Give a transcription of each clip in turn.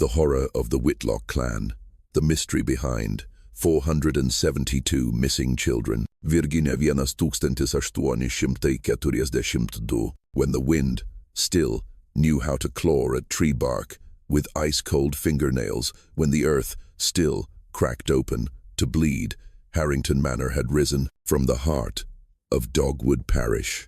The horror of the Whitlock clan, the mystery behind 472 missing children. Virginia 1842, when the wind still knew how to claw at tree bark with ice-cold fingernails, when the earth still cracked open to bleed, Harrington Manor had risen from the heart of Dogwood Parish.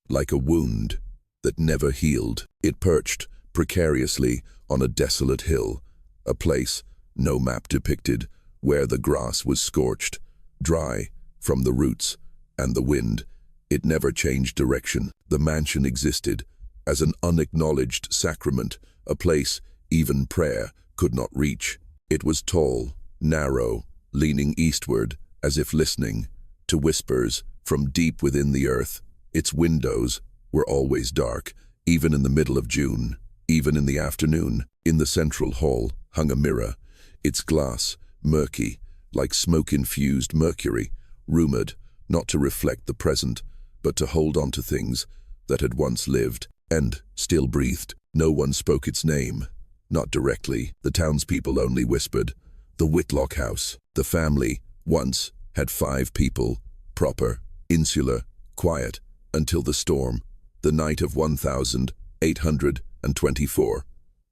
Like a wound that never healed, it perched precariously on a desolate hill, a place no map depicted, where the grass was scorched, dry from the roots and the wind. It never changed direction. The mansion existed as an unacknowledged sacrament, a place even prayer could not reach. It was tall, narrow, leaning eastward, as if listening to whispers from deep within the earth. Its windows were always dark, even in the middle of June, even in the afternoon. In the central hall hung a mirror, its glass murky, like smoke-infused mercury, rumored not to reflect the present, but to hold on to things that had once lived and still breathed. No one spoke its name, not directly. The townspeople only whispered. The Whitlock house. The family once had 5 people, proper, insular, quiet, until the storm, the night of 1824.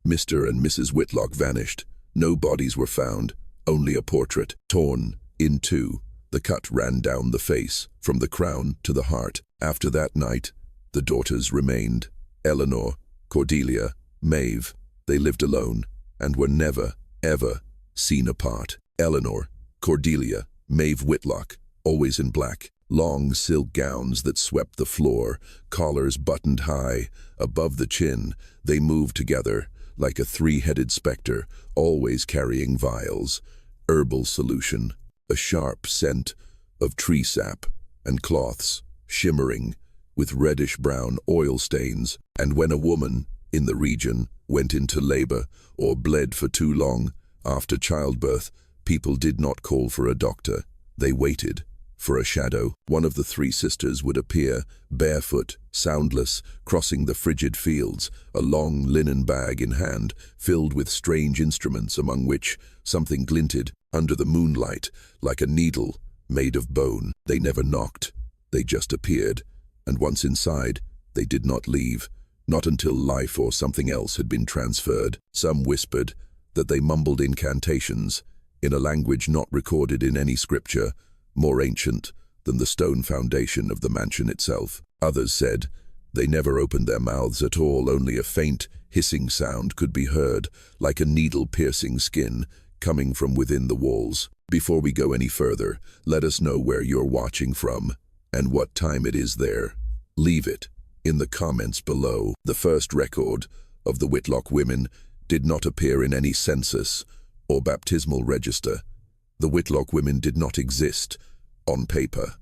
Mr. and Mrs. Whitlock vanished. No bodies were found, only a portrait, torn in two. The cut ran down the face, from the crown to the heart. After that night, the daughters remained. Eleanor, Cordelia, Maeve. They lived alone, and were never, ever seen apart. Eleanor, Cordelia, Maeve Whitlock, always in black. Long silk gowns that swept the floor, collars buttoned high, above the chin. They moved together, like a 3-headed specter, always carrying vials, herbal solution, a sharp scent of tree sap, and cloths, shimmering with reddish-brown oil stains. And when a woman in the region went into labor or bled for too long after childbirth, people did not call for a doctor. They waited for a shadow. One of the 3 sisters would appear, barefoot, soundless, crossing the frigid fields, a long linen bag in hand, filled with strange instruments, among which something glinted under the moonlight like a needle made of bone. They never knocked. They just appeared, and once inside, they did not leave, not until life or something else had been transferred. Some whispered that they mumbled incantations in a language not recorded in any scripture, more ancient than the stone foundation of the mansion itself. Others said they never opened their mouths at all, only a faint, hissing sound could be heard, like a needle piercing skin, coming from within the walls. Before we go any further, let us know where you're watching from, and what time it is there. Leave it in the comments below. The first record of the Whitlock women did not appear in any census or baptismal register. The Whitlock women did not exist on paper,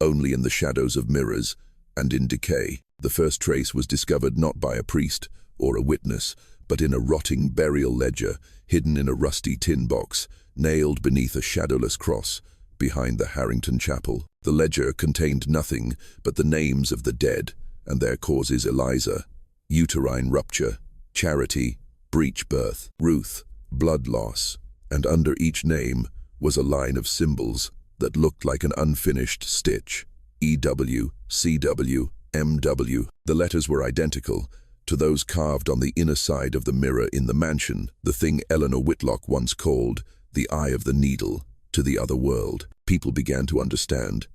only in the shadows of mirrors and in decay. The first trace was discovered not by a priest or a witness, but in a rotting burial ledger hidden in a rusty tin box, nailed beneath a shadowless cross behind the Harrington Chapel. The ledger contained nothing but the names of the dead and their causes: Eliza, uterine rupture; Charity, breech birth; Ruth, blood loss. And under each name was a line of symbols that looked like an unfinished stitch: EW, CW, MW. The letters were identical to those carved on the inner side of the mirror in the mansion, the thing Eleanor Whitlock once called the eye of the needle to the other world. People began to understand.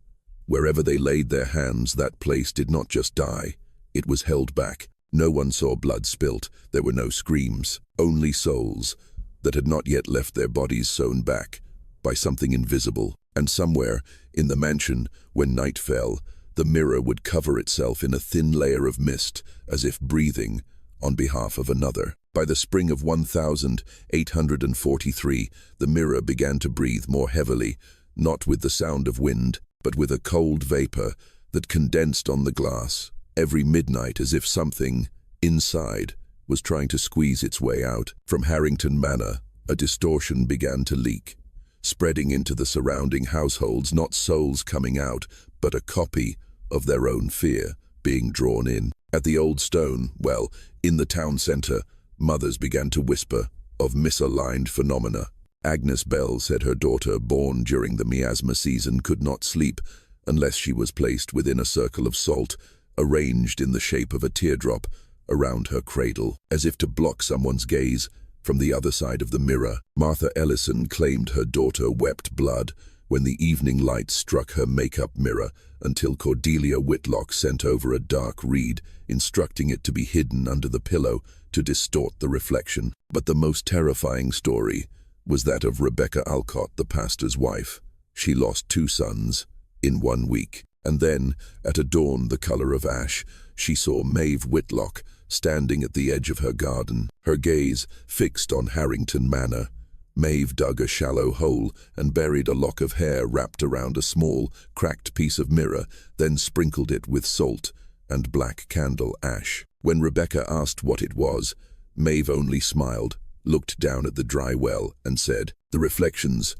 Wherever they laid their hands, that place did not just die, it was held back. No one saw blood spilt, there were no screams, only souls that had not yet left their bodies sewn back by something invisible. And somewhere in the mansion, when night fell, the mirror would cover itself in a thin layer of mist, as if breathing on behalf of another. By the spring of 1843, the mirror began to breathe more heavily, not with the sound of wind, but with a cold vapor that condensed on the glass every midnight, as if something inside was trying to squeeze its way out. From Harrington Manor, a distortion began to leak, spreading into the surrounding households, not souls coming out, but a copy of their own fear being drawn in. At the old stone, well, in the town center, mothers began to whisper of misaligned phenomena. Agnes Bell said her daughter, born during the miasma season, could not sleep unless she was placed within a circle of salt, arranged in the shape of a teardrop around her cradle, as if to block someone's gaze from the other side of the mirror. Martha Ellison claimed her daughter wept blood when the evening light struck her makeup mirror, until Cordelia Whitlock sent over a dark reed, instructing it to be hidden under the pillow to distort the reflection. But the most terrifying story was that of Rebecca Alcott, the pastor's wife. She lost 2 sons in 1 week. And then, at a dawn the color of ash, she saw Maeve Whitlock standing at the edge of her garden, her gaze fixed on Harrington Manor. Maeve dug a shallow hole and buried a lock of hair wrapped around a small, cracked piece of mirror, then sprinkled it with salt and black candle ash. When Rebecca asked what it was, Maeve only smiled, looked down at the dry well, and said, "The reflections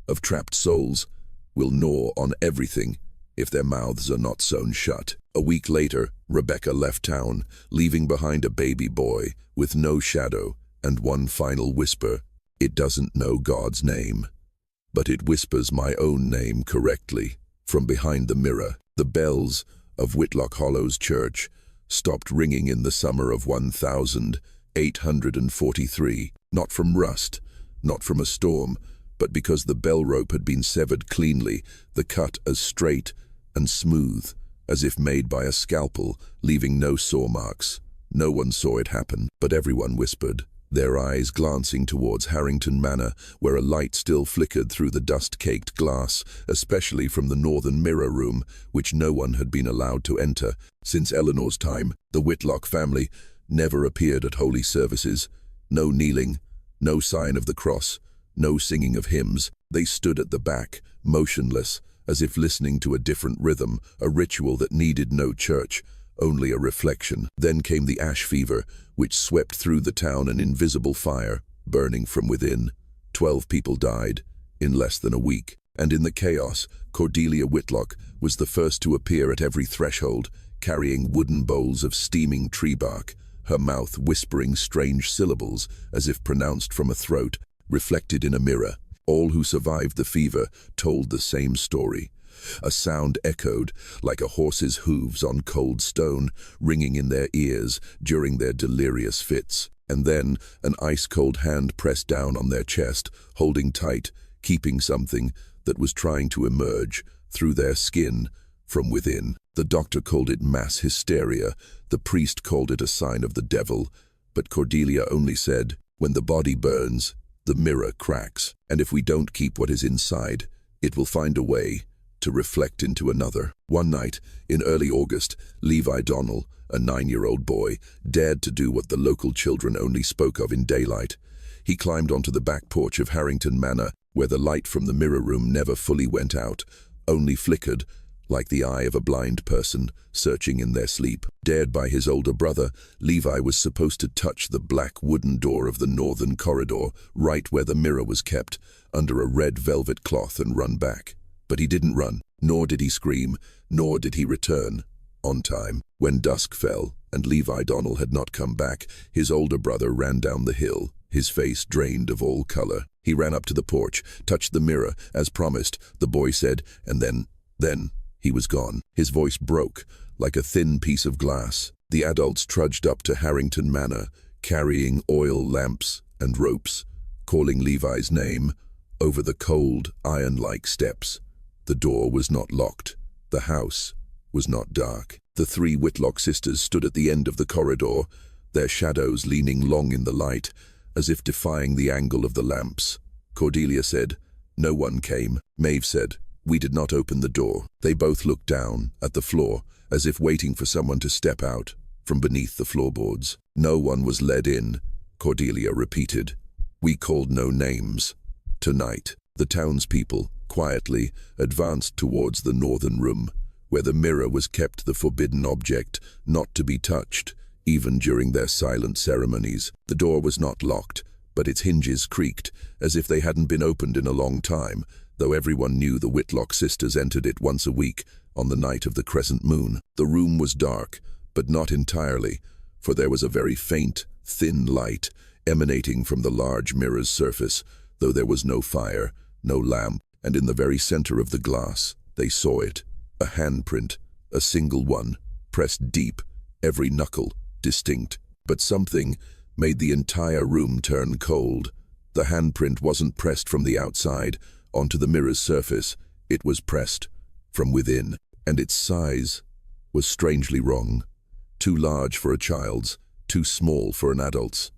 of trapped souls will gnaw on everything if their mouths are not sewn shut." A week later, Rebecca left town, leaving behind a baby boy with no shadow and one final whisper. "It doesn't know God's name, but it whispers my own name correctly." From behind the mirror, the bells of Whitlock Hollows Church stopped ringing in the summer of 1843, not from rust, not from a storm, but because the bell rope had been severed cleanly, the cut as straight and smooth as if made by a scalpel, leaving no saw marks. No one saw it happen, but everyone whispered, their eyes glancing towards Harrington Manor, where a light still flickered through the dust-caked glass, especially from the northern mirror room, which no one had been allowed to enter. Since Eleanor's time, the Whitlock family never appeared at holy services. No kneeling, no sign of the cross, no singing of hymns. They stood at the back, motionless, as if listening to a different rhythm, a ritual that needed no church, only a reflection. Then came the ash fever, which swept through the town, an invisible fire, burning from within. 12 people died in less than a week. And in the chaos, Cordelia Whitlock was the first to appear at every threshold, carrying wooden bowls of steaming tree bark, her mouth whispering strange syllables as if pronounced from a throat, reflected in a mirror. All who survived the fever told the same story. A sound echoed like a horse's hooves on cold stone, ringing in their ears during their delirious fits. And then an ice-cold hand pressed down on their chest, holding tight, keeping something that was trying to emerge through their skin from within. The doctor called it mass hysteria. The priest called it a sign of the devil. But Cordelia only said, "When the body burns, the mirror cracks, and if we don't keep what is inside, it will find a way to reflect into another." One night, in early August, Levi Donnell, a 9-year-old boy, dared to do what the local children only spoke of in daylight. He climbed onto the back porch of Harrington Manor, where the light from the mirror room never fully went out, only flickered, like the eye of a blind person searching in their sleep. Dared by his older brother, Levi was supposed to touch the black wooden door of the northern corridor, right where the mirror was kept, under a red velvet cloth, and run back. But he didn't run, nor did he scream, nor did he return on time. When dusk fell and Levi Donnell had not come back, his older brother ran down the hill, his face drained of all color. He ran up to the porch, touched the mirror, as promised, the boy said, and then he was gone. His voice broke like a thin piece of glass. The adults trudged up to Harrington Manor, carrying oil lamps and ropes, calling Levi's name over the cold, iron-like steps. The door was not locked. The house was not dark. The 3 Whitlock sisters stood at the end of the corridor, their shadows leaning long in the light, as if defying the angle of the lamps. Cordelia said, "No one came." Maeve said, "We did not open the door." They both looked down at the floor, as if waiting for someone to step out from beneath the floorboards. "No one was led in," Cordelia repeated. "We called no names. Tonight." The townspeople, quietly, advanced towards the northern room, where the mirror was kept, the forbidden object, not to be touched, even during their silent ceremonies. The door was not locked, but its hinges creaked, as if they hadn't been opened in a long time, though everyone knew the Whitlock sisters entered it once a week, on the night of the crescent moon. The room was dark, but not entirely, for there was a very faint, thin light emanating from the large mirror's surface, though there was no fire, no lamp, and in the very center of the glass, they saw it. A handprint, a single one, pressed deep, every knuckle distinct. But something made the entire room turn cold. The handprint wasn't pressed from the outside onto the mirror's surface, it was pressed from within, and its size was strangely wrong. Too large for a child's, too small for an adult's.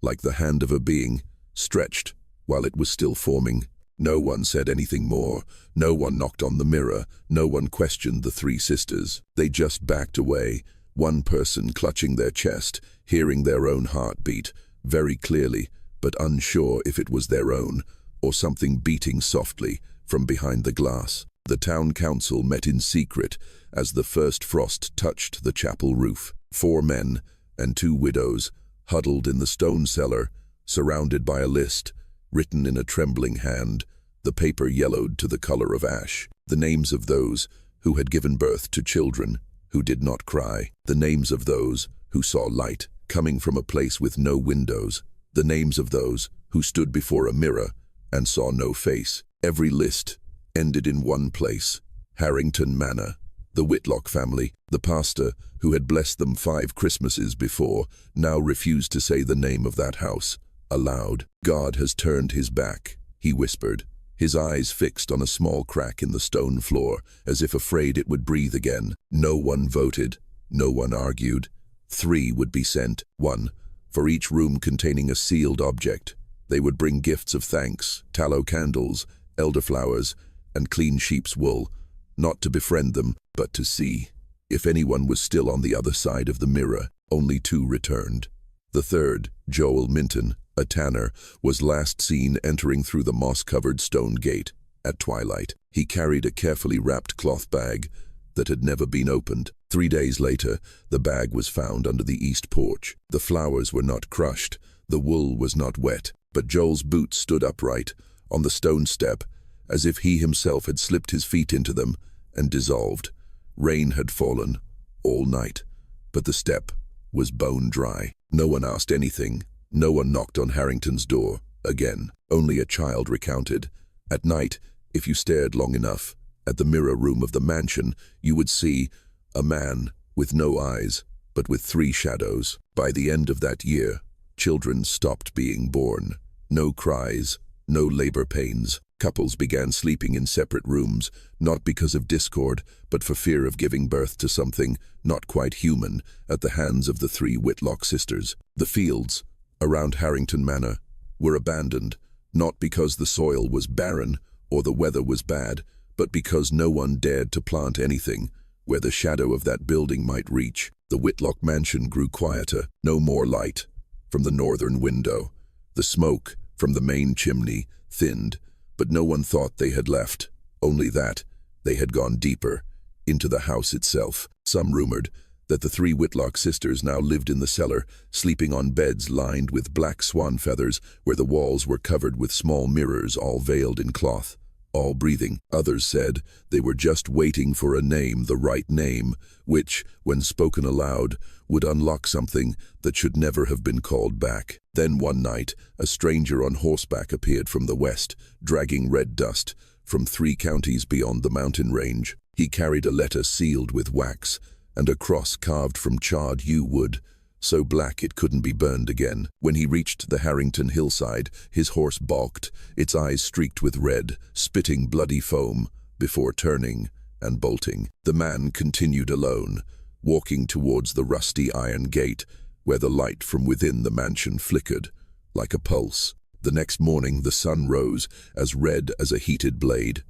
Like the hand of a being, stretched while it was still forming. No one said anything more. No one knocked on the mirror. No one questioned the three sisters. They just backed away, one person clutching their chest, hearing their own heartbeat, very clearly, but unsure if it was their own, or something beating softly from behind the glass. The town council met in secret as the first frost touched the chapel roof. 4 men and 2 widows huddled in the stone cellar, surrounded by a list, written in a trembling hand, the paper yellowed to the color of ash. The names of those who had given birth to children who did not cry. The names of those who saw light coming from a place with no windows. The names of those who stood before a mirror and saw no face. Every list ended in one place: Harrington Manor. The Whitlock family, the pastor who had blessed them 5 Christmases before, now refused to say the name of that house aloud. "God has turned his back," he whispered, his eyes fixed on a small crack in the stone floor, as if afraid it would breathe again. No one voted, no one argued. 3 would be sent, 1 for each room containing a sealed object. They would bring gifts of thanks, tallow candles, elderflowers, and clean sheep's wool, not to befriend them, but to see if anyone was still on the other side of the mirror. Only 2 returned. The third, Joel Minton, a tanner, was last seen entering through the moss-covered stone gate at twilight. He carried a carefully wrapped cloth bag that had never been opened. 3 days later, the bag was found under the east porch. The flowers were not crushed, the wool was not wet, but Joel's boots stood upright on the stone step, as if he himself had slipped his feet into them and dissolved. Rain had fallen all night, but the step was bone dry. No one asked anything. No one knocked on Harrington's door again. Only a child recounted. At night, if you stared long enough at the mirror room of the mansion, you would see a man with no eyes, but with 3 shadows. By the end of that year, children stopped being born. No cries, no labor pains. Couples began sleeping in separate rooms, not because of discord, but for fear of giving birth to something not quite human at the hands of the 3 Whitlock sisters. The fields around Harrington Manor were abandoned, not because the soil was barren or the weather was bad, but because no one dared to plant anything where the shadow of that building might reach. The Whitlock mansion grew quieter. No more light from the northern window. The smoke from the main chimney thinned, but no one thought they had left, only that they had gone deeper into the house itself. Some rumored that the 3 Whitlock sisters now lived in the cellar, sleeping on beds lined with black swan feathers, where the walls were covered with small mirrors, all veiled in cloth, all breathing. Others said they were just waiting for a name, the right name, which, when spoken aloud, would unlock something that should never have been called back. Then one night, a stranger on horseback appeared from the west, dragging red dust from 3 counties beyond the mountain range. He carried a letter sealed with wax and a cross carved from charred yew wood, so black it couldn't be burned again. When he reached the Harrington hillside, his horse balked, its eyes streaked with red, spitting bloody foam, before turning and bolting. The man continued alone, walking towards the rusty iron gate, where the light from within the mansion flickered like a pulse. The next morning the sun rose, as red as a heated blade.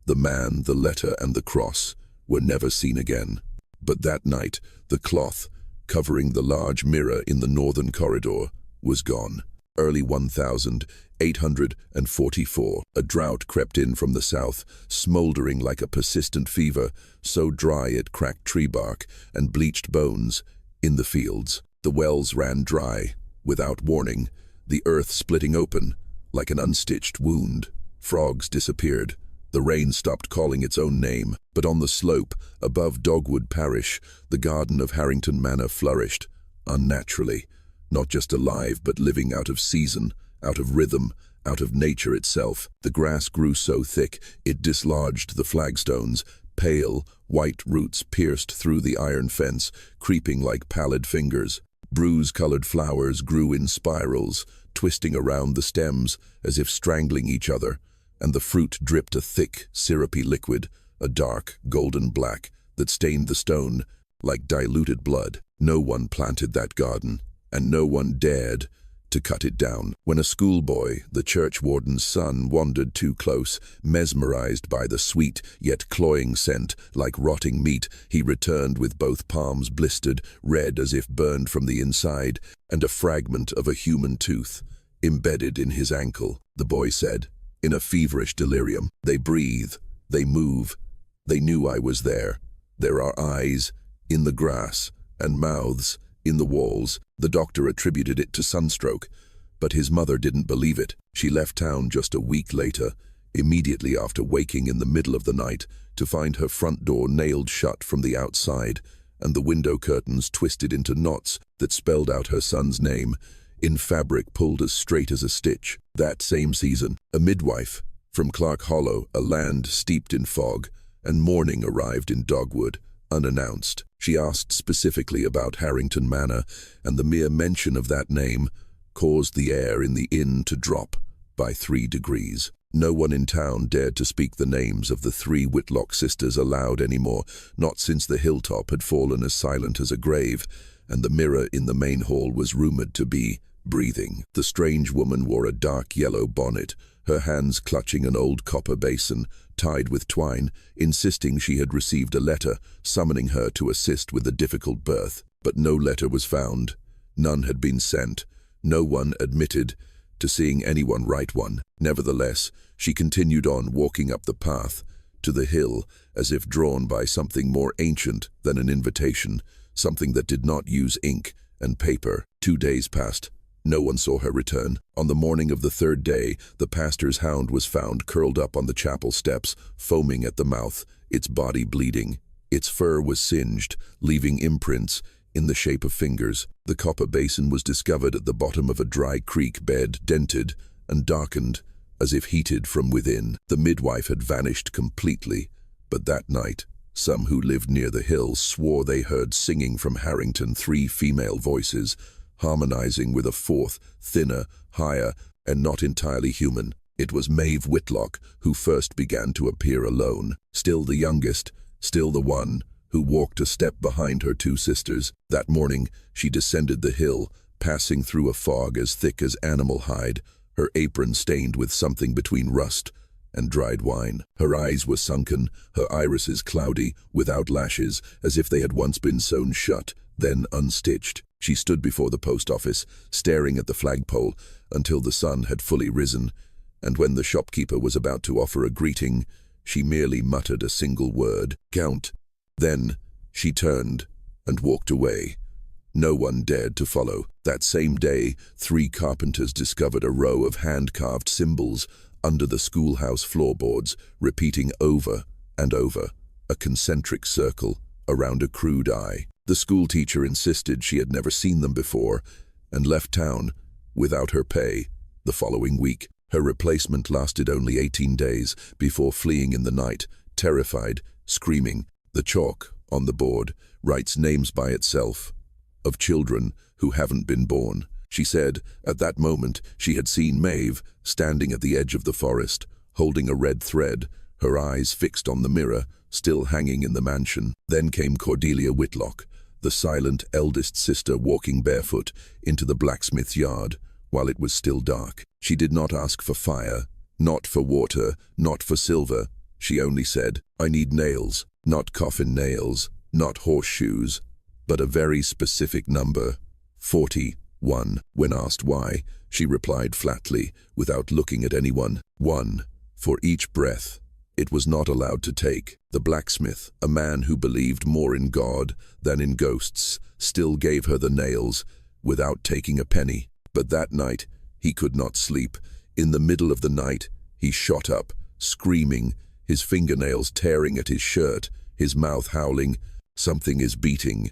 The man, the letter, and the cross were never seen again. But that night, the cloth covering the large mirror in the northern corridor was gone. Early 1844, a drought crept in from the south, smoldering like a persistent fever, so dry it cracked tree bark and bleached bones in the fields. The wells ran dry, without warning, the earth splitting open like an unstitched wound. Frogs disappeared. The rain stopped calling its own name, but on the slope above Dogwood Parish, the garden of Harrington Manor flourished, unnaturally. not just alive but living out of season, out of rhythm, out of nature itself. The grass grew so thick it dislodged the flagstones. Pale, white roots pierced through the iron fence, creeping like pallid fingers. Bruise-colored flowers grew in spirals, twisting around the stems as if strangling each other, and the fruit dripped a thick, syrupy liquid, a dark, golden black, that stained the stone like diluted blood. No one planted that garden, and no one dared to cut it down. When a schoolboy, the church warden's son, wandered too close, mesmerized by the sweet yet cloying scent like rotting meat, he returned with both palms blistered, red as if burned from the inside, and a fragment of a human tooth embedded in his ankle. The boy said, in a feverish delirium, "They breathe, they move. They knew I was there. There are eyes in the grass and mouths in the walls." The doctor attributed it to sunstroke, but his mother didn't believe it. She left town just a week later, immediately after waking in the middle of the night to find her front door nailed shut from the outside and the window curtains twisted into knots that spelled out her son's name, in fabric pulled as straight as a stitch. That same season, a midwife from Clark Hollow, a land steeped in fog, and morning arrived in Dogwood, unannounced. She asked specifically about Harrington Manor, and the mere mention of that name caused the air in the inn to drop by 3 degrees. No one in town dared to speak the names of the 3 Whitlock sisters aloud anymore, not since the hilltop had fallen as silent as a grave, and the mirror in the main hall was rumored to be breathing. The strange woman wore a dark yellow bonnet, her hands clutching an old copper basin tied with twine, insisting she had received a letter summoning her to assist with the difficult birth. But no letter was found. None had been sent. No one admitted to seeing anyone write one. Nevertheless, she continued on, walking up the path to the hill as if drawn by something more ancient than an invitation, something that did not use ink and paper. 2 days passed. No one saw her return. On the morning of the 3rd day, the pastor's hound was found curled up on the chapel steps, foaming at the mouth, its body bleeding. Its fur was singed, leaving imprints in the shape of fingers. The copper basin was discovered at the bottom of a dry creek bed, dented and darkened, as if heated from within. The midwife had vanished completely, but that night, some who lived near the hill swore they heard singing from Harrington 3 female voices, harmonizing with a 4th, thinner, higher, and not entirely human. It was Maeve Whitlock who first began to appear alone, still the youngest, still the one who walked a step behind her 2 sisters. That morning, she descended the hill, passing through a fog as thick as animal hide, her apron stained with something between rust and dried wine. Her eyes were sunken, her irises cloudy, without lashes, as if they had once been sewn shut, then unstitched. She stood before the post office, staring at the flagpole until the sun had fully risen, and when the shopkeeper was about to offer a greeting, she merely muttered a single word, "Count." Then she turned and walked away. No one dared to follow. That same day, 3 carpenters discovered a row of hand-carved symbols under the schoolhouse floorboards, repeating over and over, a concentric circle around a crude eye. The schoolteacher insisted she had never seen them before and left town without her pay the following week. Her replacement lasted only 18 days before fleeing in the night, terrified, screaming. The chalk on the board writes names by itself of children who haven't been born. She said at that moment she had seen Maeve standing at the edge of the forest, holding a red thread, her eyes fixed on the mirror, still hanging in the mansion. Then came Cordelia Whitlock, the silent eldest sister, walking barefoot into the blacksmith's yard while it was still dark. She did not ask for fire, not for water, not for silver. She only said, "I need nails, not coffin nails, not horseshoes, but a very specific number, 41. When asked why, she replied flatly, without looking at anyone, 1 for each breath it was not allowed to take. The blacksmith, a man who believed more in God than in ghosts, still gave her the nails without taking a penny. But that night, he could not sleep. In the middle of the night, he shot up, screaming, his fingernails tearing at his shirt, his mouth howling, "Something is beating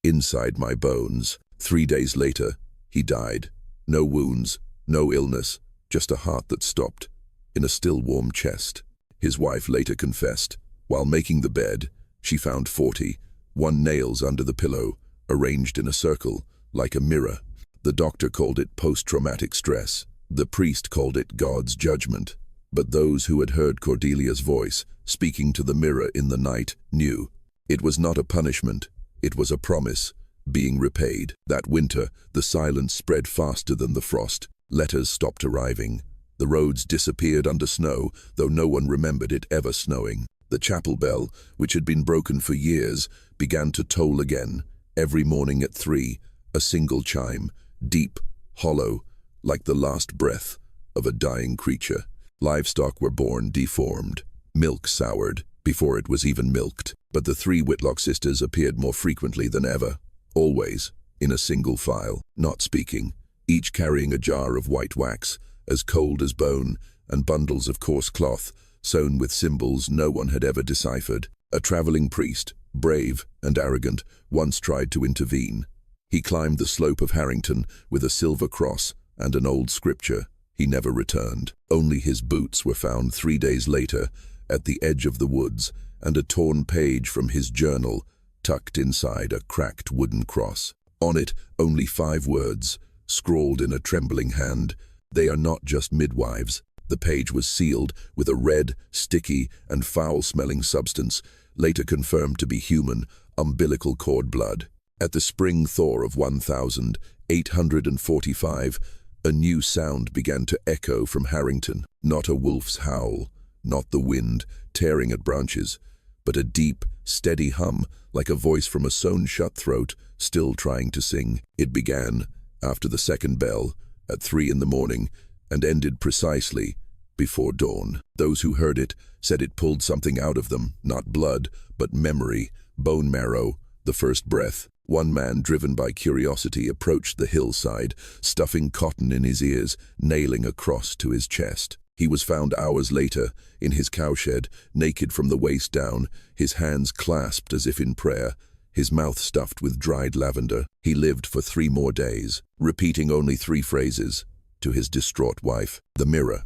inside my bones." 3 days later, He died. No wounds, no illness, just a heart that stopped, in a still warm chest. His wife later confessed, while making the bed, she found 41 nails under the pillow, arranged in a circle, like a mirror. The doctor called it post-traumatic stress. The priest called it God's judgment. But those who had heard Cordelia's voice, speaking to the mirror in the night, knew. It was not a punishment, it was a promise, being repaid. That winter, the silence spread faster than the frost. Letters stopped arriving. The roads disappeared under snow, though no one remembered it ever snowing. The chapel bell, which had been broken for years, began to toll again, every morning at 3, a single chime, deep, hollow, like the last breath of a dying creature. Livestock were born deformed. Milk soured, before it was even milked. But the 3 Whitlock sisters appeared more frequently than ever, always, in a single file, not speaking, each carrying a jar of white wax, as cold as bone, and bundles of coarse cloth, sewn with symbols no one had ever deciphered. A traveling priest, brave and arrogant, once tried to intervene. He climbed the slope of Harrington with a silver cross and an old scripture. He never returned. Only his boots were found 3 days later, at the edge of the woods, and a torn page from his journal, tucked inside a cracked wooden cross. On it, only 5 words, scrawled in a trembling hand. They are not just midwives. The page was sealed with a red, sticky, and foul-smelling substance, later confirmed to be human, umbilical cord blood. At the spring thaw of 1845, a new sound began to echo from Harrington. Not a wolf's howl, not the wind tearing at branches, but a deep, steady hum, like a voice from a sewn-shut throat, still trying to sing. It began, after the second bell, at 3 in the morning, and ended precisely before dawn. Those who heard it said it pulled something out of them, not blood, but memory, bone marrow, the first breath. One man, driven by curiosity, approached the hillside, stuffing cotton in his ears, nailing a cross to his chest. He was found hours later, in his cowshed, naked from the waist down, his hands clasped as if in prayer, his mouth stuffed with dried lavender. He lived for 3 more days, repeating only 3 phrases, to his distraught wife: the mirror,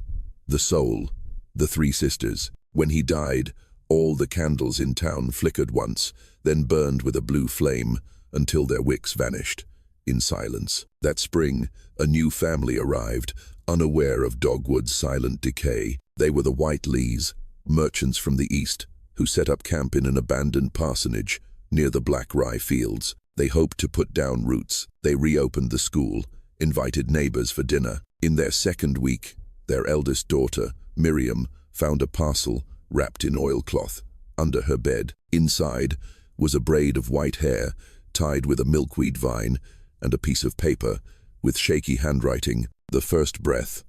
the soul, the 3 sisters. When he died, all the candles in town flickered once, then burned with a blue flame, until their wicks vanished, in silence. That spring, a new family arrived, unaware of Dogwood's silent decay. They were the Whitleys, merchants from the east, who set up camp in an abandoned parsonage near the black rye fields. They hoped to put down roots. They reopened the school, invited neighbors for dinner. In their second week, their eldest daughter, Miriam, found a parcel wrapped in oilcloth under her bed. Inside was a braid of white hair tied with a milkweed vine and a piece of paper with shaky handwriting: "The first breath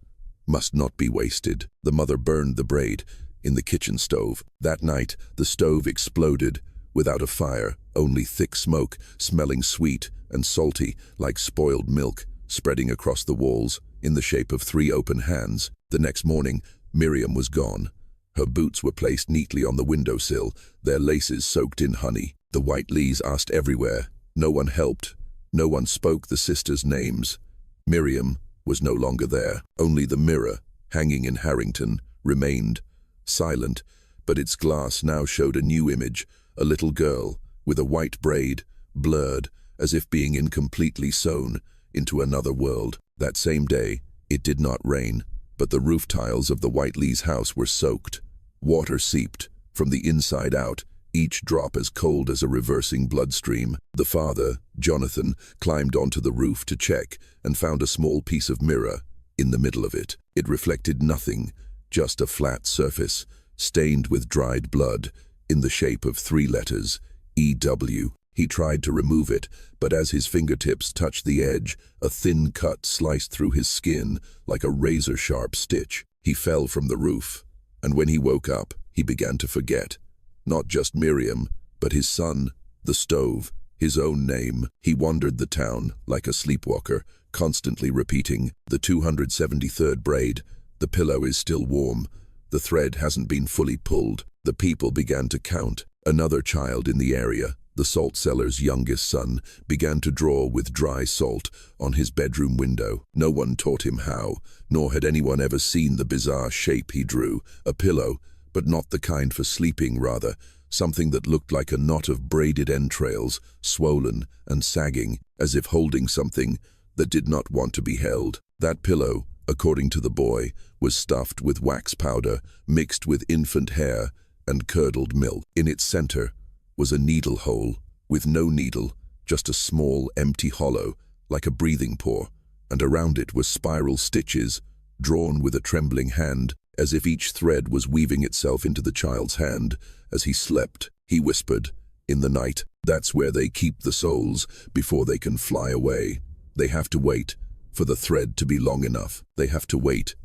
must not be wasted." The mother burned the braid in the kitchen stove. That night, the stove exploded without a fire, only thick smoke, smelling sweet and salty like spoiled milk, spreading across the walls in the shape of 3 open hands. The next morning, Miriam was gone. Her boots were placed neatly on the windowsill, their laces soaked in honey. The Whiteleys asked everywhere. No one helped. No one spoke the sisters' names. Miriam was no longer there. Only the mirror, hanging in Harrington, remained, silent, but its glass now showed a new image, a little girl, with a white braid, blurred, as if being incompletely sewn into another world. That same day, it did not rain, but the roof tiles of the Whiteleys' house were soaked. Water seeped, from the inside out, each drop as cold as a reversing bloodstream. The father, Jonathan, climbed onto the roof to check and found a small piece of mirror in the middle of it. It reflected nothing, just a flat surface, stained with dried blood, in the shape of 3 letters, EW. He tried to remove it, but as his fingertips touched the edge, a thin cut sliced through his skin like a razor-sharp stitch. He fell from the roof, and when he woke up, he began to forget. Not just Miriam, but his son, the stove, his own name. He wandered the town like a sleepwalker, constantly repeating, "The 273rd braid, the pillow is still warm, the thread hasn't been fully pulled." The people began to count. Another child in the area, The salt seller's youngest son began to draw with dry salt on his bedroom window. No one taught him how, nor had anyone ever seen the bizarre shape he drew, a pillow, but not the kind for sleeping, rather, something that looked like a knot of braided entrails, swollen and sagging, as if holding something that did not want to be held. That pillow, according to the boy, was stuffed with wax powder mixed with infant hair and curdled milk. In its center was a needle hole, with no needle, just a small empty hollow, like a breathing pore, and around it were spiral stitches, drawn with a trembling hand, as if each thread was weaving itself into the child's hand. As he slept, he whispered, "In the night, that's where they keep the souls before they can fly away. They have to wait for the thread to be long enough. They have to wait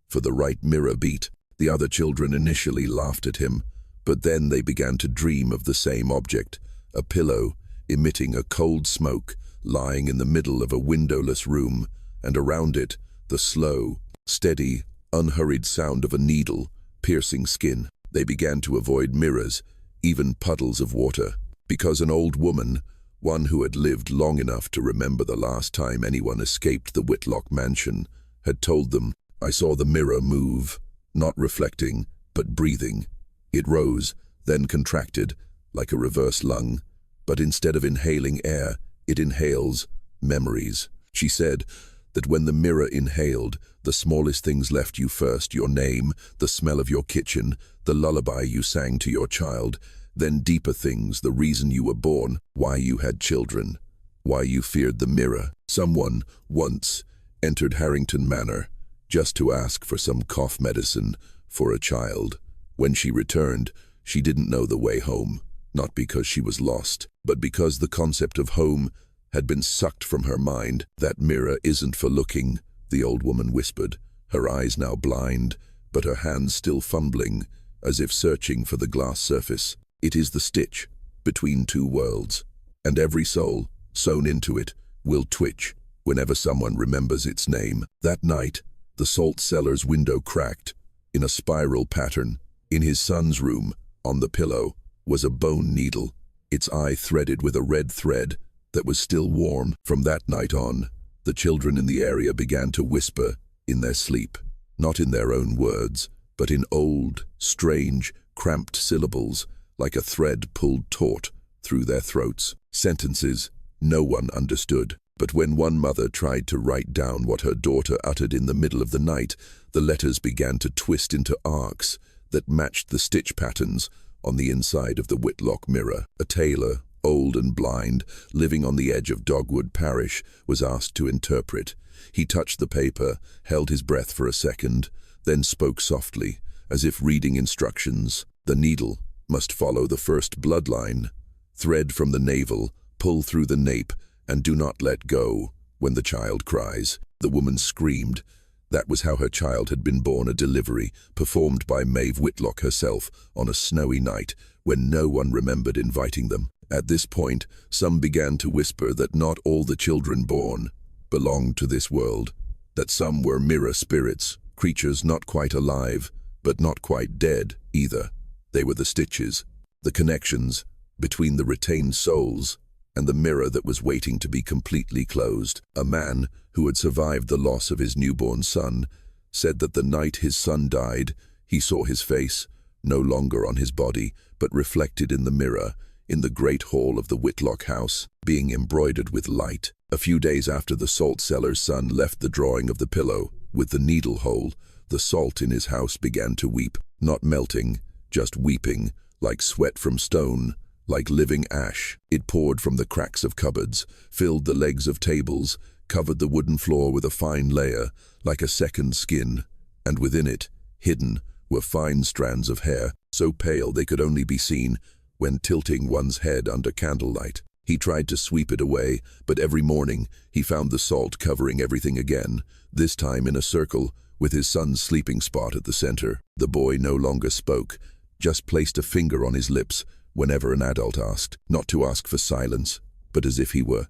for the right mirror beat." The other children initially laughed at him, but then they began to dream of the same object, a pillow emitting a cold smoke, lying in the middle of a windowless room, and around it the slow, steady, unhurried sound of a needle piercing skin. They began to avoid mirrors, even puddles of water, because an old woman, one who had lived long enough to remember the last time anyone escaped the Whitlock mansion, had told them, "I saw the mirror move, not reflecting, but breathing. It rose, then contracted, like a reverse lung, but instead of inhaling air, it inhales memories." She said that when the mirror inhaled, the smallest things left you first: your name, the smell of your kitchen, the lullaby you sang to your child, then deeper things, the reason you were born, why you had children, why you feared the mirror. Someone, once, entered Harrington Manor just to ask for some cough medicine for a child. When she returned, she didn't know the way home, not because she was lost, but because the concept of home had been sucked from her mind. "That mirror isn't for looking," the old woman whispered, her eyes now blind, but her hands still fumbling, as if searching for the glass surface. "It is the stitch between two worlds, and every soul sewn into it will twitch whenever someone remembers its name." That night, the salt seller's window cracked in a spiral pattern. In his son's room, on the pillow, was a bone needle, its eye threaded with a red thread that was still warm. From that night on, the children in the area began to whisper in their sleep, not in their own words, but in old, strange, cramped syllables, like a thread pulled taut through their throats. Sentences no one understood. But when one mother tried to write down what her daughter uttered in the middle of the night, the letters began to twist into arcs that matched the stitch patterns on the inside of the Whitlock mirror. A tailor, old and blind, living on the edge of Dogwood Parish, was asked to interpret. He touched the paper, held his breath for a second, then spoke softly, as if reading instructions. "The needle must follow the first bloodline. Thread from the navel, pull through the nape, and do not let go when the child cries." The woman screamed. That was how her child had been born, a delivery performed by Maeve Whitlock herself on a snowy night when no one remembered inviting them. At this point, some began to whisper that not all the children born belonged to this world, that some were mirror spirits, creatures not quite alive, but not quite dead either. They were the stitches, the connections between the retained souls and the mirror that was waiting to be completely closed. A man who had survived the loss of his newborn son said that the night his son died, he saw his face, no longer on his body, but reflected in the mirror in the great hall of the Whitlock house, being embroidered with light. A few days after the salt seller's son left the drawing of the pillow with the needle hole, the salt in his house began to weep, not melting, just weeping, like sweat from stone, like living ash. It poured from the cracks of cupboards, filled the legs of tables, covered the wooden floor with a fine layer, like a second skin, and within it, hidden, were fine strands of hair, so pale they could only be seen when tilting one's head under candlelight. He tried to sweep it away, but every morning he found the salt covering everything again, this time in a circle, with his son's sleeping spot at the center. The boy no longer spoke, just placed a finger on his lips whenever an adult asked, not to ask for silence, but as if he were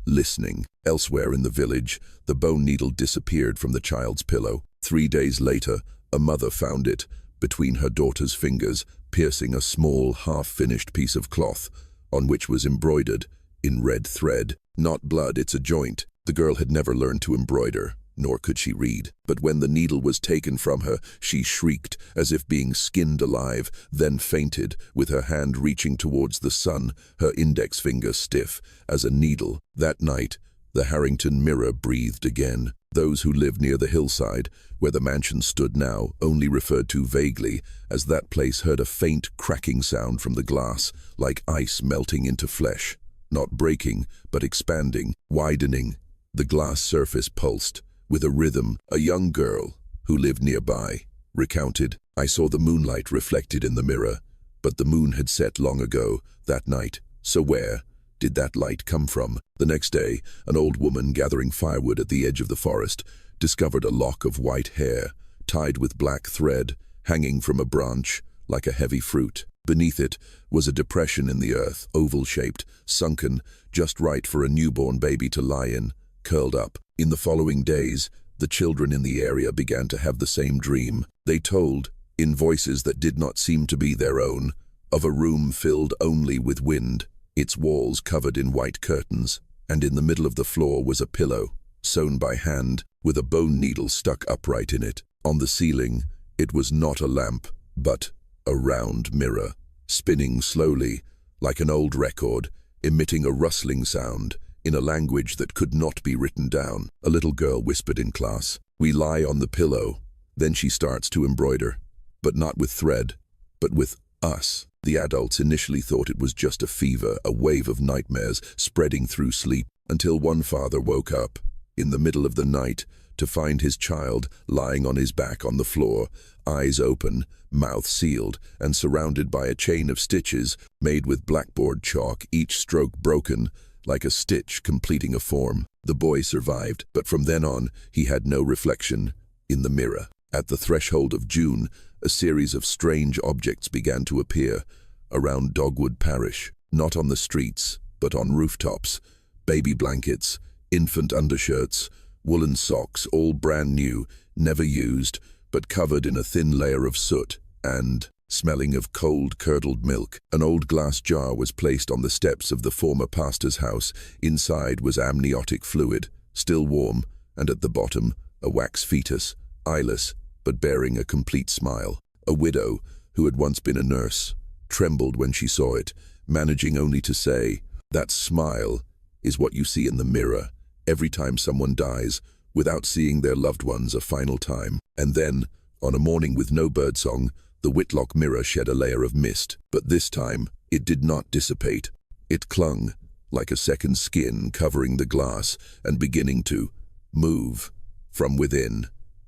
listening. Elsewhere in the village, the bone needle disappeared from the child's pillow. 3 days later, a mother found it between her daughter's fingers, piercing a small, half-finished piece of cloth on which was embroidered, in red thread, "Not blood, it's a joint." The girl had never learned to embroider, nor could she read. But when the needle was taken from her, she shrieked, as if being skinned alive, then fainted, with her hand reaching towards the sun, her index finger stiff as a needle. That night, the Harrington mirror breathed again. Those who lived near the hillside, where the mansion stood now, only referred to vaguely as that place heard a faint cracking sound from the glass, like ice melting into flesh. Not breaking, but expanding, widening. The glass surface pulsed, with a rhythm. A young girl, who lived nearby, recounted, "I saw the moonlight reflected in the mirror, but the moon had set long ago, that night. So where did that light come from?" The next day, an old woman gathering firewood at the edge of the forest discovered a lock of white hair, tied with black thread, hanging from a branch like a heavy fruit. Beneath it was a depression in the earth, oval-shaped, sunken, just right for a newborn baby to lie in, curled up. In the following days, the children in the area began to have the same dream. They told, in voices that did not seem to be their own, of a room filled only with wind, its walls covered in white curtains, and in the middle of the floor was a pillow, sewn by hand, with a bone needle stuck upright in it. On the ceiling, it was not a lamp, but a round mirror, spinning slowly, like an old record, emitting a rustling sound, in a language that could not be written down. A little girl whispered in class, "We lie on the pillow." Then she starts to embroider, but not with thread, but with us. The adults initially thought it was just a fever, a wave of nightmares spreading through sleep, until one father woke up, in the middle of the night, to find his child lying on his back on the floor, eyes open, mouth sealed, and surrounded by a chain of stitches made with blackboard chalk, each stroke broken, like a stitch completing a form. The boy survived, but from then on, he had no reflection in the mirror. At the threshold of June, a series of strange objects began to appear around Dogwood Parish, not on the streets, but on rooftops. Baby blankets, infant undershirts, woolen socks, all brand new, never used, but covered in a thin layer of soot, and smelling of cold, curdled milk. An old glass jar was placed on the steps of the former pastor's house. Inside was amniotic fluid, still warm, and at the bottom, a wax fetus, eyeless, but bearing a complete smile. A widow, who had once been a nurse, trembled when she saw it, managing only to say, "That smile is what you see in the mirror every time someone dies, without seeing their loved ones a final time." And then, on a morning with no birdsong, the Whitlock mirror shed a layer of mist, but this time it did not dissipate. It clung, like a second skin covering the glass and beginning to move from within,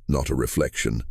not a reflection,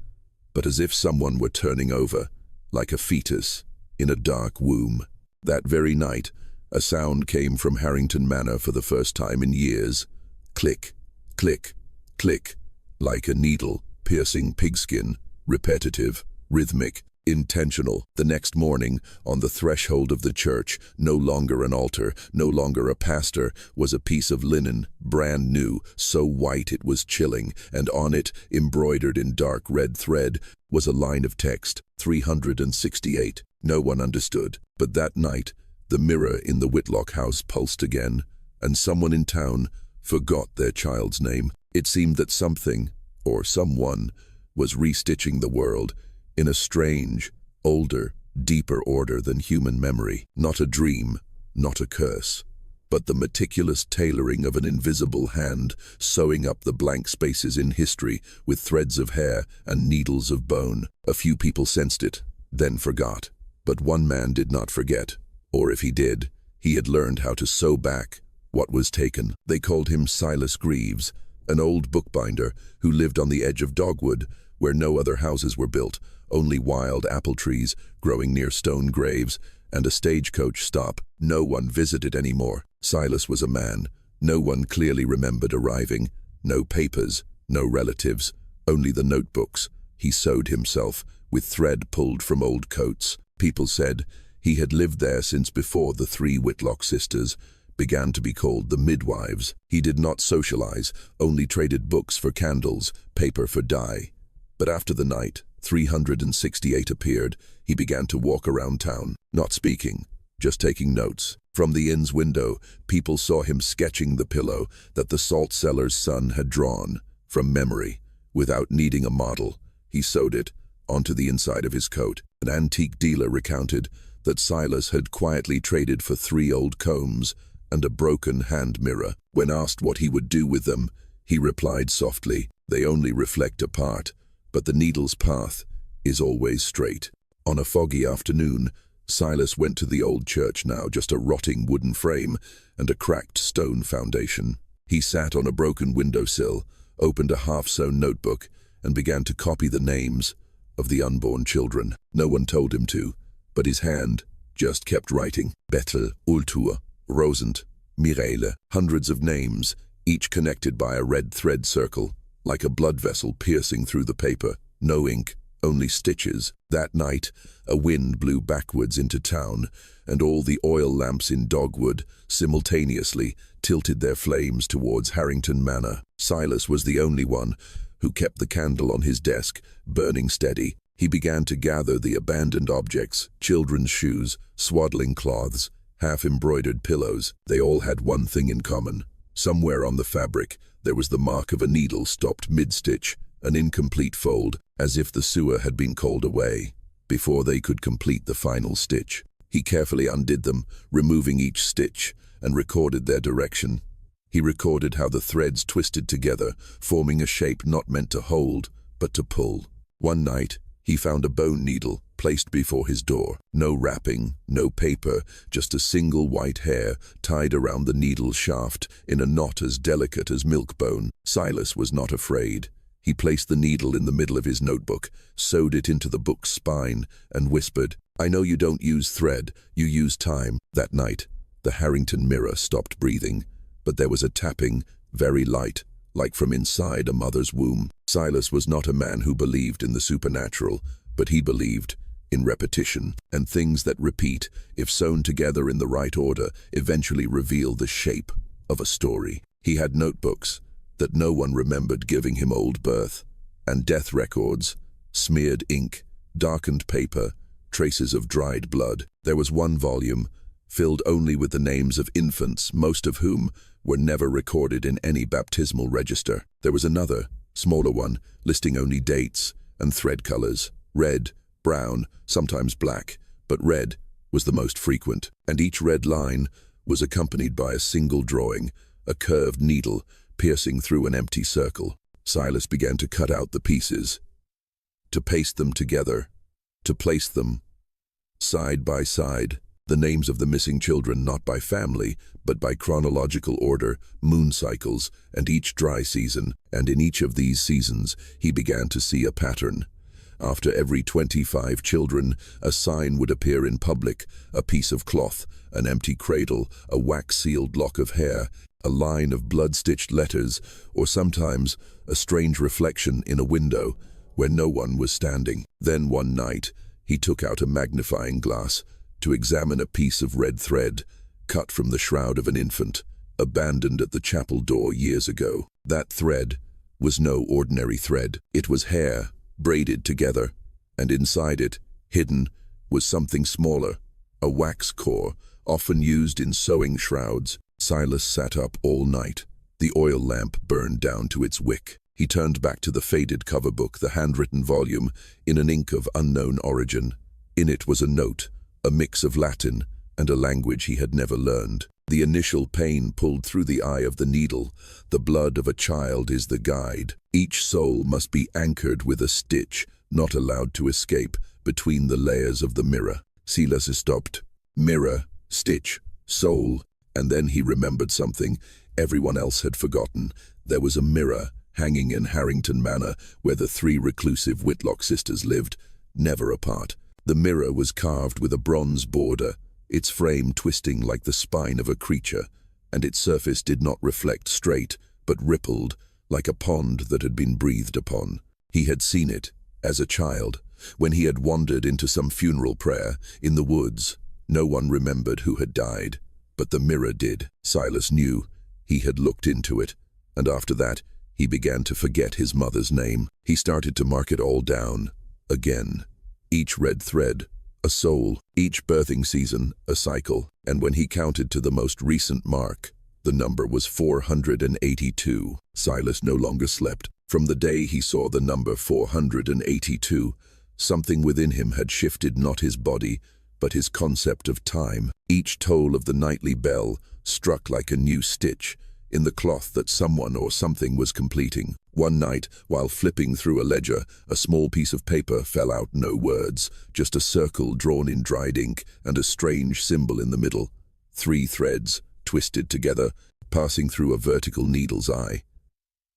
but as if someone were turning over, like a fetus in a dark womb. That very night, a sound came from Harrington Manor for the first time in years. Click, click, click, like a needle piercing pigskin, repetitive, rhythmic, intentional. The next morning, on the threshold of the church, no longer an altar, no longer a pastor, was a piece of linen, brand new, so white it was chilling, and on it, embroidered in dark red thread, was a line of text, 368. No one understood, but that night, the mirror in the Whitlock house pulsed again, and someone in town forgot their child's name. It seemed that something, or someone, was restitching the world, in a strange, older, deeper order than human memory. Not a dream, not a curse, but the meticulous tailoring of an invisible hand, sewing up the blank spaces in history with threads of hair and needles of bone. A few people sensed it, then forgot. But one man did not forget, or if he did, he had learned how to sew back what was taken. They called him Silas Greaves, an old bookbinder who lived on the edge of Dogwood, where no other houses were built, only wild apple trees growing near stone graves, and a stagecoach stop. No one visited anymore. Silas was a man. No one clearly remembered arriving. No papers, no relatives, only the notebooks. He sewed himself, with thread pulled from old coats. People said he had lived there since before the three Whitlock sisters began to be called the midwives. He did not socialize, only traded books for candles, paper for dye. But after the night 368 appeared, he began to walk around town, not speaking, just taking notes. From the inn's window, people saw him sketching the pillow that the salt seller's son had drawn, from memory. Without needing a model, he sewed it onto the inside of his coat. An antique dealer recounted that Silas had quietly traded for 3 old combs and a broken hand mirror. When asked what he would do with them, he replied softly, "They only reflect a part, but the needle's path is always straight." On a foggy afternoon, Silas went to the old church, now just a rotting wooden frame and a cracked stone foundation. He sat on a broken windowsill, opened a half-sewn notebook, and began to copy the names of the unborn children. No one told him to, but his hand just kept writing. Bethel, Ultur, Rosent, Mireille, hundreds of names, each connected by a red thread circle, like a blood vessel piercing through the paper. No ink, only stitches. That night, a wind blew backwards into town, and all the oil lamps in Dogwood simultaneously tilted their flames towards Harrington Manor. Silas was the only one who kept the candle on his desk, burning steady. He began to gather the abandoned objects, children's shoes, swaddling cloths, half-embroidered pillows. They all had one thing in common. Somewhere on the fabric, there was the mark of a needle stopped mid-stitch, an incomplete fold, as if the sewer had been called away before they could complete the final stitch. He carefully undid them, removing each stitch, and recorded their direction. He recorded how the threads twisted together, forming a shape not meant to hold, but to pull. One night, he found a bone needle placed before his door. No wrapping, no paper, just a single white hair tied around the needle's shaft in a knot as delicate as milk bone. Silas was not afraid. He placed the needle in the middle of his notebook, sewed it into the book's spine, and whispered, "I know you don't use thread, you use time." That night, the Harrington mirror stopped breathing, but there was a tapping, very light, like from inside a mother's womb. Silas was not a man who believed in the supernatural, but he believed in repetition, and things that repeat, if sewn together in the right order, eventually reveal the shape of a story. He had notebooks that no one remembered giving him old birth, and death records, smeared ink, darkened paper, traces of dried blood. There was one volume, filled only with the names of infants, most of whom were never recorded in any baptismal register. There was another, smaller one, listing only dates and thread colors, red, brown, sometimes black, but red was the most frequent, and each red line was accompanied by a single drawing, a curved needle piercing through an empty circle. Silas began to cut out the pieces, to paste them together, to place them side by side, the names of the missing children not by family, but by chronological order, moon cycles, and each dry season, and in each of these seasons he began to see a pattern. After every 25 children, a sign would appear in public, a piece of cloth, an empty cradle, a wax-sealed lock of hair, a line of blood-stitched letters, or sometimes a strange reflection in a window where no one was standing. Then one night, he took out a magnifying glass to examine a piece of red thread cut from the shroud of an infant, abandoned at the chapel door years ago. That thread was no ordinary thread. It was hair, braided together, and inside it, hidden, was something smaller, a wax core, often used in sewing shrouds. Silas sat up all night. The oil lamp burned down to its wick. He turned back to the faded cover book, the handwritten volume, in an ink of unknown origin. In it was a note, a mix of Latin and a language he had never learned. The initial pain pulled through the eye of the needle. The blood of a child is the guide. Each soul must be anchored with a stitch, not allowed to escape, between the layers of the mirror. Silas stopped. Mirror, stitch, soul. And then he remembered something everyone else had forgotten. There was a mirror hanging in Harrington Manor, where the 3 reclusive Whitlock sisters lived, never apart. The mirror was carved with a bronze border, its frame twisting like the spine of a creature, and its surface did not reflect straight, but rippled, like a pond that had been breathed upon. He had seen it, as a child, when he had wandered into some funeral prayer in the woods. No one remembered who had died, but the mirror did. Silas knew. He had looked into it, and after that, he began to forget his mother's name. He started to mark it all down, again. Each red thread, a soul. Each birthing season, a cycle. and when he counted to the most recent mark, the number was 482. Silas no longer slept. From the day he saw the number 482, something within him had shifted, not his body, but his concept of time. Each toll of the nightly bell struck like a new stitch in the cloth that someone or something was completing. One night, while flipping through a ledger, a small piece of paper fell out. No words, just a circle drawn in dried ink and a strange symbol in the middle. 3 threads, twisted together, passing through a vertical needle's eye.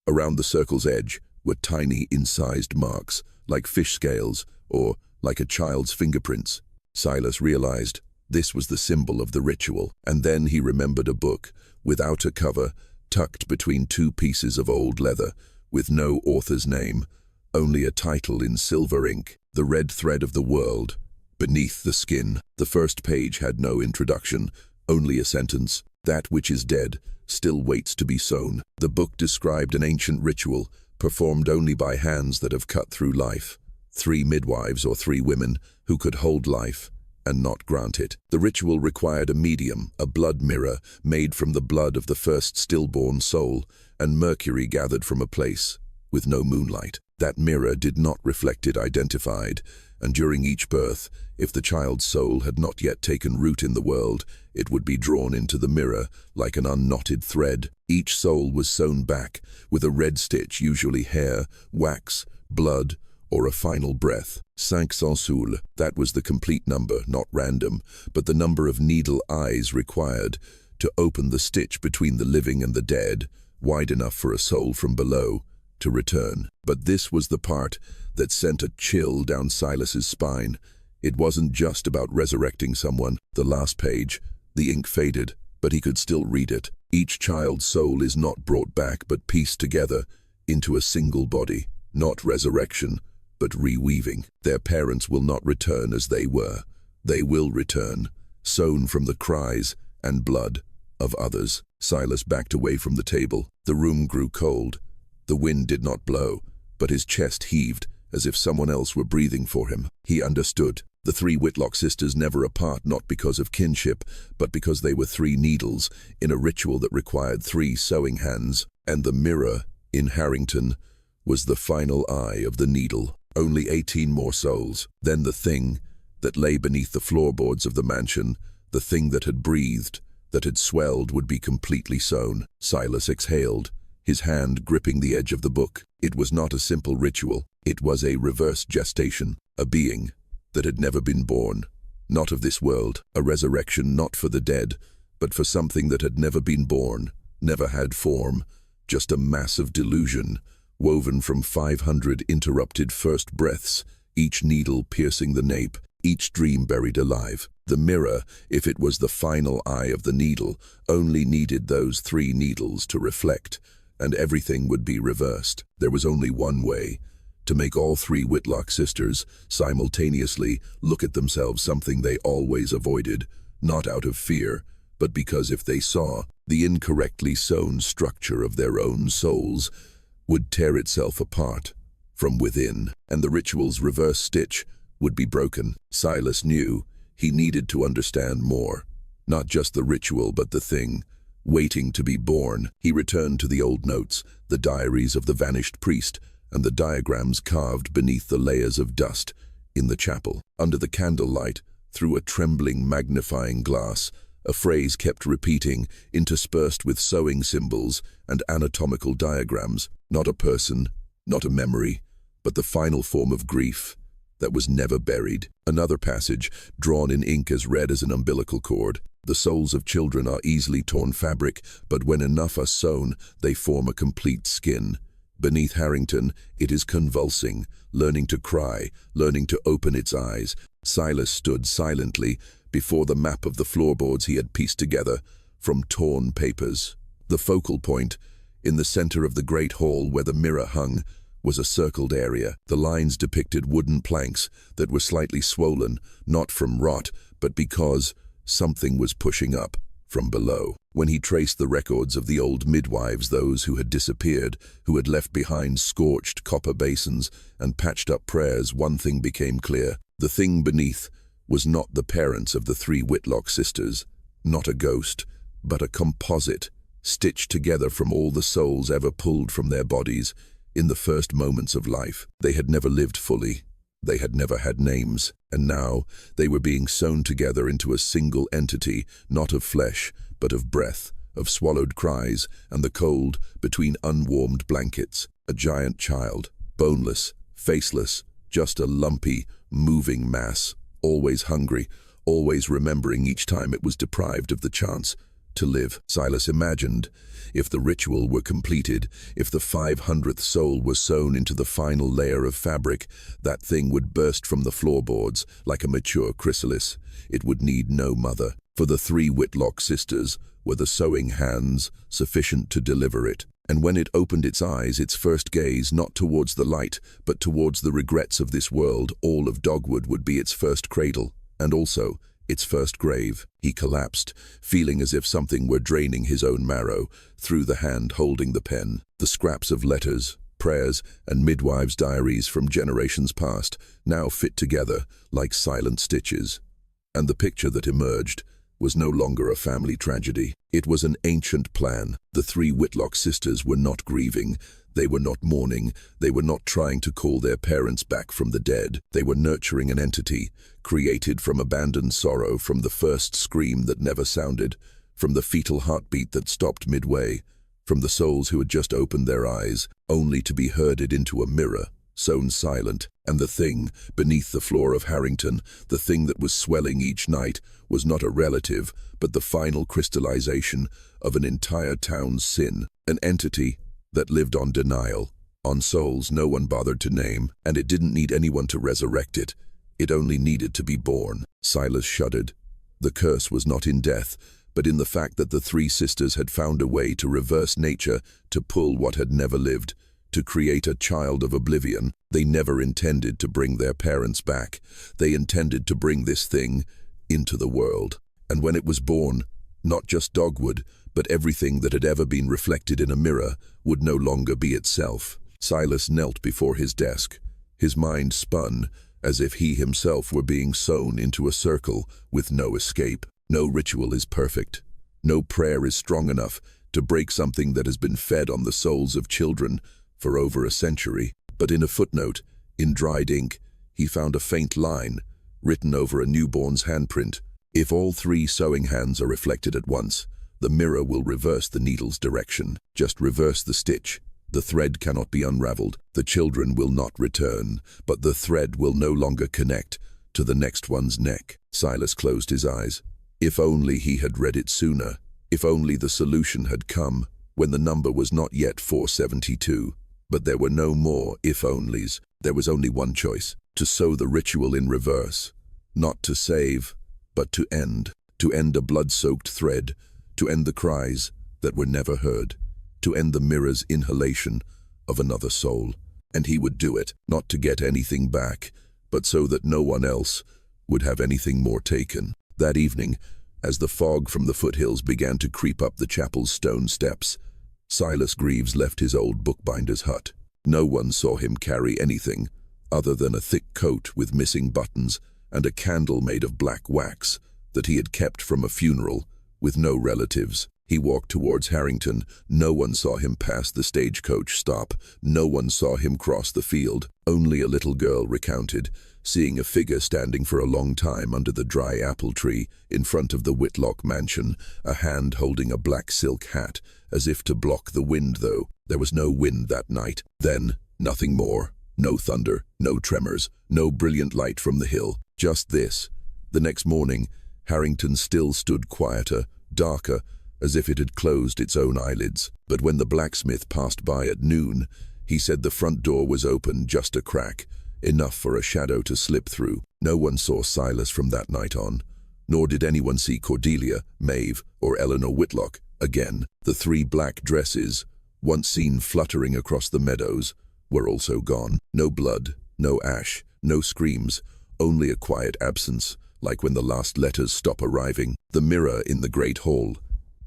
Around the circle's edge were tiny, incised marks, like fish scales or like a child's fingerprints. Silas realized this was the symbol of the ritual, and then he remembered a book, without a cover, tucked between 2 pieces of old leather, with no author's name, only a title in silver ink, The Red Thread of the World, Beneath the Skin. The first page had no introduction, only a sentence: "That which is dead still waits to be sown." The book described an ancient ritual, performed only by hands that have cut through life. 3 midwives or 3 women who could hold life and not grant it. The ritual required a medium, a blood mirror made from the blood of the first stillborn soul, and mercury gathered from a place with no moonlight. That mirror did not reflect it identified, and during each birth, if the child's soul had not yet taken root in the world, it would be drawn into the mirror like an unknotted thread. Each soul was sewn back with a red stitch, usually hair, wax, blood, or a final breath. 500 souls, that was the complete number, not random, but the number of needle eyes required to open the stitch between the living and the dead, wide enough for a soul from below to return. But this was the part that sent a chill down Silas's spine. It wasn't just about resurrecting someone. The last page, the ink faded, but he could still read it. Each child's soul is not brought back but pieced together into a single body. Not resurrection, but reweaving. Their parents will not return as they were. They will return, sewn from the cries and blood of others. Silas backed away from the table. The room grew cold. The wind did not blow, but his chest heaved as if someone else were breathing for him. He understood. The 3 Whitlock sisters never apart, not because of kinship, but because they were 3 needles in a ritual that required 3 sewing hands. And the mirror in Harrington was the final eye of the needle. Only 18 more souls. Then the thing that lay beneath the floorboards of the mansion, the thing that had breathed, that had swelled, would be completely sewn. Silas exhaled, his hand gripping the edge of the book. It was not a simple ritual. It was a reverse gestation, a being that had never been born, not of this world, a resurrection not for the dead, but for something that had never been born, never had form, just a massive delusion, woven from 500 interrupted first breaths, each needle piercing the nape, each dream buried alive. The mirror, if it was the final eye of the needle, only needed those 3 needles to reflect, and everything would be reversed. There was only one way: to make all 3 Whitlock sisters simultaneously look at themselves, something they always avoided, not out of fear, but because if they saw, the incorrectly sewn structure of their own souls would tear itself apart from within, and the ritual's reverse stitch would be broken. Silas knew he needed to understand more, not just the ritual but the thing waiting to be born. He returned to the old notes, the diaries of the vanished priest, and the diagrams carved beneath the layers of dust in the chapel. Under the candlelight, through a trembling magnifying glass, a phrase kept repeating, interspersed with sewing symbols and anatomical diagrams. Not a person, not a memory, but the final form of grief that was never buried. Another passage, drawn in ink as red as an umbilical cord. The souls of children are easily torn fabric, but when enough are sewn, they form a complete skin. Beneath Harrington, it is convulsing, learning to cry, learning to open its eyes. Silas stood silently before the map of the floorboards he had pieced together from torn papers. The focal point, in the center of the great hall where the mirror hung, was a circled area. The lines depicted wooden planks that were slightly swollen, not from rot, but because something was pushing up from below. When he traced the records of the old midwives, those who had disappeared, who had left behind scorched copper basins and patched up prayers, one thing became clear. The thing beneath was not the parents of the 3 Whitlock sisters. Not a ghost, but a composite, stitched together from all the souls ever pulled from their bodies in the first moments of life. They had never lived fully. They had never had names, and now they were being sewn together into a single entity, not of flesh, but of breath, of swallowed cries, and the cold between unwarmed blankets. A giant child, boneless, faceless, just a lumpy, moving mass, always hungry, always remembering each time it was deprived of the chance to live. Silas imagined, if the ritual were completed, if the 500th soul was sewn into the final layer of fabric, that thing would burst from the floorboards like a mature chrysalis. It would need no mother, for the 3 Whitlock sisters were the sewing hands sufficient to deliver it. And when it opened its eyes, its first gaze not towards the light, but towards the regrets of this world, all of Dogwood would be its first cradle, and also its first grave. He collapsed, feeling as if something were draining his own marrow through the hand holding the pen. The scraps of letters, prayers, and midwives' diaries from generations past now fit together like silent stitches. And the picture that emerged was no longer a family tragedy. It was an ancient plan. The 3 Whitlock sisters were not grieving. They were not mourning. They were not trying to call their parents back from the dead. They were nurturing an entity, created from abandoned sorrow, from the first scream that never sounded, from the fetal heartbeat that stopped midway, from the souls who had just opened their eyes, only to be herded into a mirror, sewn silent. And the thing beneath the floor of Harrington, the thing that was swelling each night, was not a relative, but the final crystallization of an entire town's sin, an entity that lived on denial, on souls no one bothered to name, and it didn't need anyone to resurrect it. It only needed to be born. Silas shuddered. The curse was not in death, but in the fact that the 3 sisters had found a way to reverse nature, to pull what had never lived, to create a child of oblivion. They never intended to bring their parents back. They intended to bring this thing into the world. And when it was born, not just Dogwood, but everything that had ever been reflected in a mirror would no longer be itself. Silas knelt before his desk. His mind spun, as if he himself were being sewn into a circle with no escape. No ritual is perfect. No prayer is strong enough to break something that has been fed on the souls of children for over a century. But in a footnote, in dried ink, he found a faint line, written over a newborn's handprint. If all 3 sewing hands are reflected at once, the mirror will reverse the needle's direction. Just reverse the stitch. The thread cannot be unraveled. The children will not return, but the thread will no longer connect to the next one's neck. Silas closed his eyes. If only he had read it sooner. If only the solution had come when the number was not yet 472. But there were no more if-onlys. There was only one choice: to sew the ritual in reverse. Not to save, but to end. To end a blood-soaked thread. To end the cries that were never heard. To end the mirror's inhalation of another soul. And he would do it, not to get anything back, but so that no one else would have anything more taken. That evening, as the fog from the foothills began to creep up the chapel's stone steps, Silas Greaves left his old bookbinder's hut. No one saw him carry anything other than a thick coat with missing buttons and a candle made of black wax that he had kept from a funeral with no relatives. He walked towards Harrington. No one saw him pass the stagecoach stop. No one saw him cross the field. Only a little girl recounted seeing a figure standing for a long time under the dry apple tree in front of the Whitlock mansion, a hand holding a black silk hat, as if to block the wind, though there was no wind that night. Then, nothing more. No thunder, no tremors, no brilliant light from the hill. Just this. The next morning, Harrington still stood quieter, darker, as if it had closed its own eyelids. But when the blacksmith passed by at noon, he said the front door was open, just a crack, enough for a shadow to slip through. No one saw Silas from that night on, nor did anyone see Cordelia, Maeve, or Eleanor Whitlock again. The 3 black dresses, once seen fluttering across the meadows, were also gone. No blood, no ash, no screams, only a quiet absence, like when the last letters stop arriving. The mirror in the great hall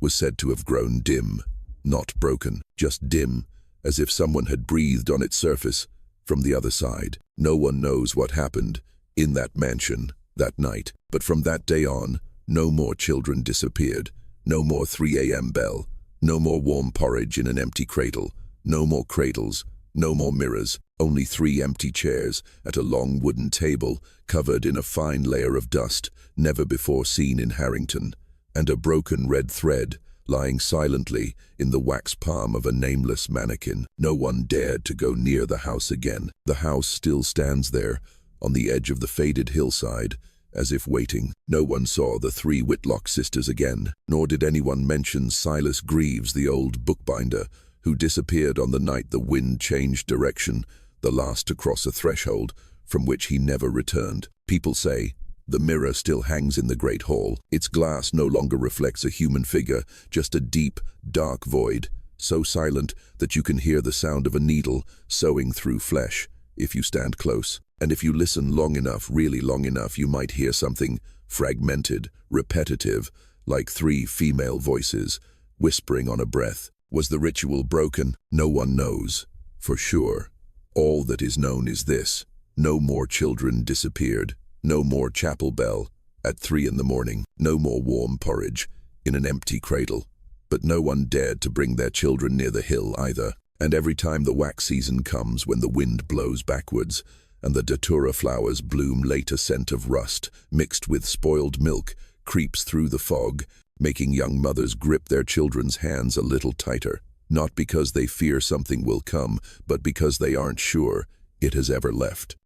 was said to have grown dim, not broken, just dim, as if someone had breathed on its surface from the other side. No one knows what happened in that mansion that night, but from that day on, No more children disappeared. No more 3 a.m. bell. No more warm porridge in an empty cradle. No more cradles. No more mirrors. Only 3 empty chairs at a long wooden table covered in a fine layer of dust never before seen in Harrington, and a broken red thread lying silently in the wax palm of a nameless mannequin. No one dared to go near the house again. The house still stands there, on the edge of the faded hillside, as if waiting. No one saw the 3 Whitlock sisters again, nor did anyone mention Silas Greaves, the old bookbinder, who disappeared on the night the wind changed direction, the last to cross a threshold from which he never returned. People say, the mirror still hangs in the great hall. Its glass no longer reflects a human figure, just a deep, dark void, so silent that you can hear the sound of a needle sewing through flesh if you stand close. And if you listen long enough, really long enough, you might hear something fragmented, repetitive, like 3 female voices, whispering on a breath. Was the ritual broken? No one knows, for sure. All that is known is this: no more children disappeared. No more chapel bell at 3 in the morning. No more warm porridge in an empty cradle. But no one dared to bring their children near the hill either. And every time the wax season comes, when the wind blows backwards and the datura flowers bloom late, a scent of rust mixed with spoiled milk creeps through the fog, making young mothers grip their children's hands a little tighter, not because they fear something will come, but because they aren't sure it has ever left.